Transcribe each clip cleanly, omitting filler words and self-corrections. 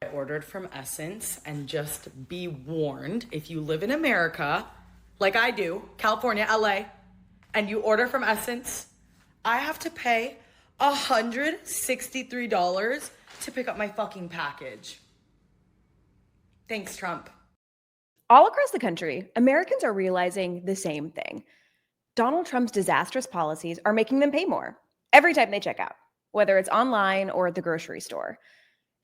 I ordered from Essence, and just be warned, if you live in America, like I do, California, LA, and you order from Essence, I have to pay $163 to pick up my fucking package. Thanks, Trump. All across the country, Americans are realizing the same thing. Donald Trump's disastrous policies are making them pay more every time they check out, whether it's online or at the grocery store.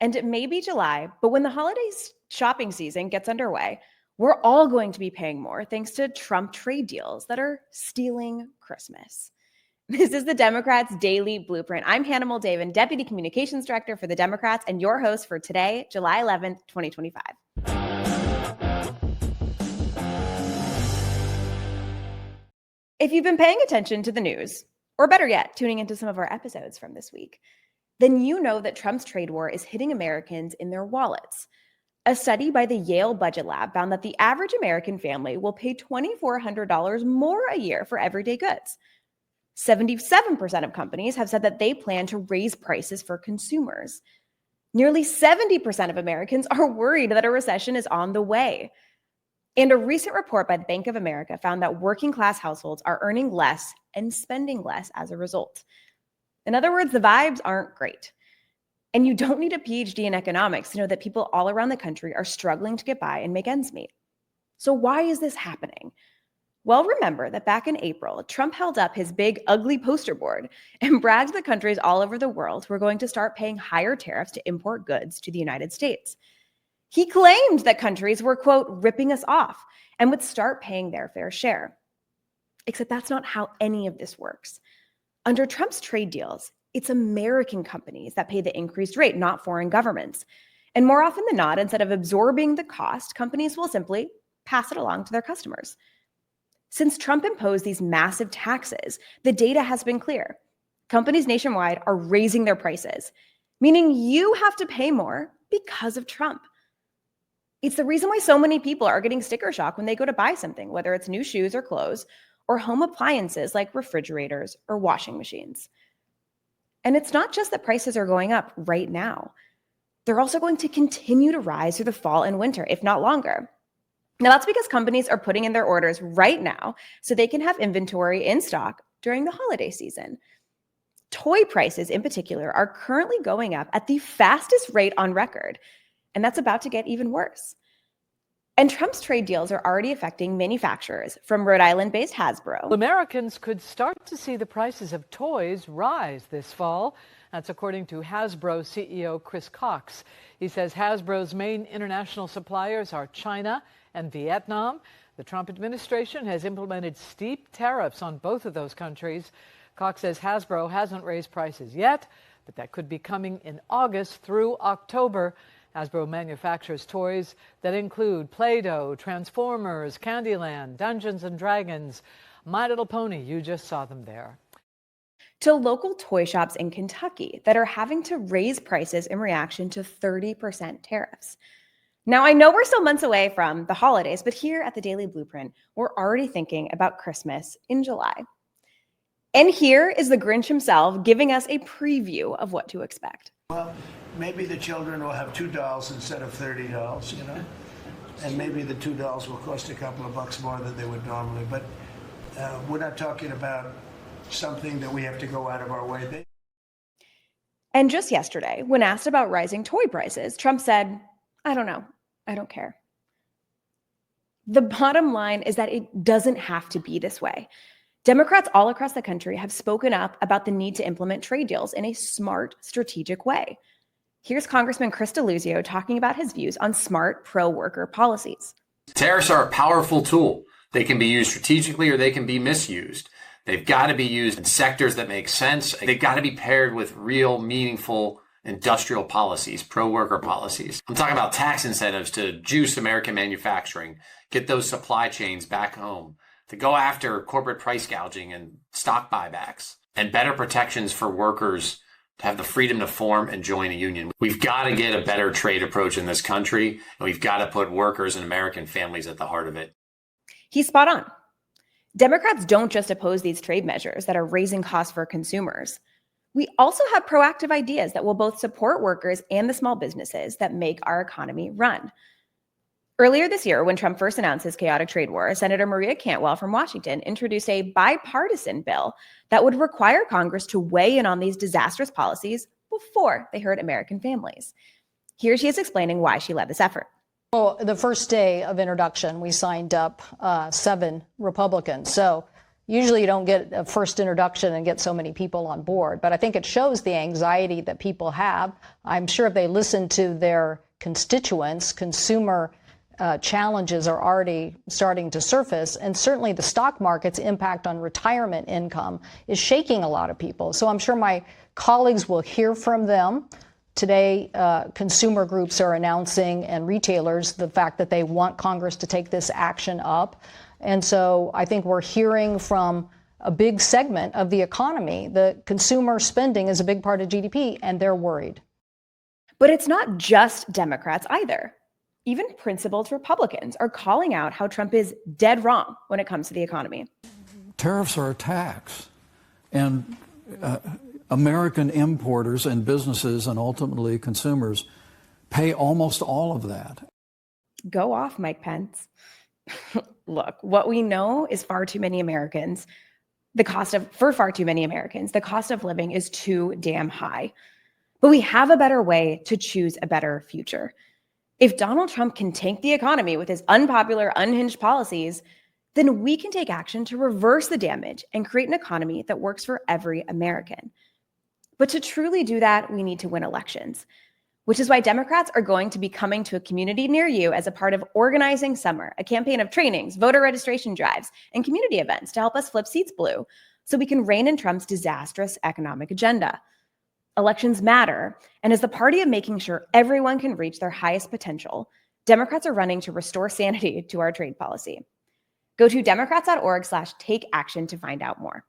And it may be July, but when the holidays shopping season gets underway, we're all going to be paying more thanks to Trump trade deals that are stealing Christmas. This is the Democrats' Daily Blueprint. I'm Hannah Muldaven, Deputy Communications Director for the Democrats, and your host for today, July 11th, 2025. If you've been paying attention to the news, or better yet, tuning into some of our episodes from this week, then you know that Trump's trade war is hitting Americans in their wallets. A study by the Yale Budget Lab found that the average American family will pay $2,400 more a year for everyday goods. 77% of companies have said that they plan to raise prices for consumers. Nearly 70% of Americans are worried that a recession is on the way. And a recent report by the Bank of America found that working class households are earning less and spending less as a result. In other words, the vibes aren't great. And you don't need a PhD in economics to know that people all around the country are struggling to get by and make ends meet. So why is this happening? Well, remember that back in April, Trump held up his big, ugly poster board and bragged that countries all over the world were going to start paying higher tariffs to import goods to the United States. He claimed that countries were, quote, ripping us off and would start paying their fair share. Except that's not how any of this works. Under Trump's trade deals, it's American companies that pay the increased rate, not foreign governments. And more often than not, instead of absorbing the cost, companies will simply pass it along to their customers. Since Trump imposed these massive taxes, the data has been clear. Companies nationwide are raising their prices, meaning you have to pay more because of Trump. It's the reason why so many people are getting sticker shock when they go to buy something, whether it's new shoes or clothes, or home appliances like refrigerators or washing machines. And it's not just that prices are going up right now. They're also going to continue to rise through the fall and winter, if not longer. Now, that's because companies are putting in their orders right now so they can have inventory in stock during the holiday season. Toy prices in particular are currently going up at the fastest rate on record, and that's about to get even worse. And Trump's trade deals are already affecting manufacturers, from Rhode Island-based Hasbro. Americans could start to see the prices of toys rise this fall. That's according to Hasbro CEO Chris Cox. He says Hasbro's main international suppliers are China and Vietnam. The Trump administration has implemented steep tariffs on both of those countries. Cox says Hasbro hasn't raised prices yet, but that could be coming in August through October. Hasbro manufactures toys that include Play-Doh, Transformers, Candyland, Dungeons and Dragons, My Little Pony. You just saw them there. To local toy shops in Kentucky that are having to raise prices in reaction to 30% tariffs. Now, I know we're still months away from the holidays, but here at the Daily Blueprint, we're already thinking about Christmas in July. And here is the Grinch himself giving us a preview of what to expect. Well, maybe the children will have 2 dolls instead of 30 dolls, you know? And maybe the 2 dolls will cost a couple of bucks more than they would normally. But we're not talking about something that we have to go out of our way. And just yesterday, when asked about rising toy prices, Trump said, I don't know. I don't care. The bottom line is that it doesn't have to be this way. Democrats all across the country have spoken up about the need to implement trade deals in a smart, strategic way. Here's Congressman Chris DeLuzio talking about his views on smart pro-worker policies. Tariffs are a powerful tool. They can be used strategically or they can be misused. They've got to be used in sectors that make sense. They've got to be paired with real, meaningful industrial policies, pro-worker policies. I'm talking about tax incentives to juice American manufacturing, get those supply chains back home, to go after corporate price gouging and stock buybacks, and better protections for workers to have the freedom to form and join a union. We've got to get a better trade approach in this country, and we've got to put workers and American families at the heart of it. He's spot on. Democrats don't just oppose these trade measures that are raising costs for consumers. We also have proactive ideas that will both support workers and the small businesses that make our economy run. Earlier this year, when Trump first announced his chaotic trade war, Senator Maria Cantwell from Washington introduced a bipartisan bill that would require Congress to weigh in on these disastrous policies before they hurt American families. Here she is explaining why she led this effort. Well, the first day of introduction, we signed up 7 Republicans. So usually you don't get a first introduction and get so many people on board. But I think it shows the anxiety that people have. I'm sure if they listen to their constituents, consumer challenges are already starting to surface. And certainly the stock market's impact on retirement income is shaking a lot of people. So I'm sure my colleagues will hear from them. Today, consumer groups are announcing, and retailers, the fact that they want Congress to take this action up. And so I think we're hearing from a big segment of the economy. The consumer spending is a big part of GDP, and they're worried. But it's not just Democrats either. Even principled Republicans are calling out how Trump is dead wrong when it comes to the economy. Tariffs are a tax, and American importers and businesses and ultimately consumers pay almost all of that. Go off, Mike Pence. Look, what we know is far too many Americans, the cost of living is too damn high. But we have a better way to choose a better future. If Donald Trump can tank the economy with his unpopular, unhinged policies, then we can take action to reverse the damage and create an economy that works for every American. But to truly do that, we need to win elections, which is why Democrats are going to be coming to a community near you as a part of Organizing Summer, a campaign of trainings, voter registration drives, and community events to help us flip seats blue so we can rein in Trump's disastrous economic agenda. Elections matter, and as the party of making sure everyone can reach their highest potential, Democrats are running to restore sanity to our trade policy. Go to democrats.org/takeaction to find out more.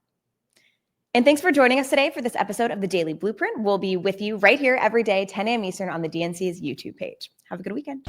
And thanks for joining us today for this episode of the Daily Blueprint. We'll be with you right here every day, 10 a.m. Eastern on the DNC's YouTube page. Have a good weekend.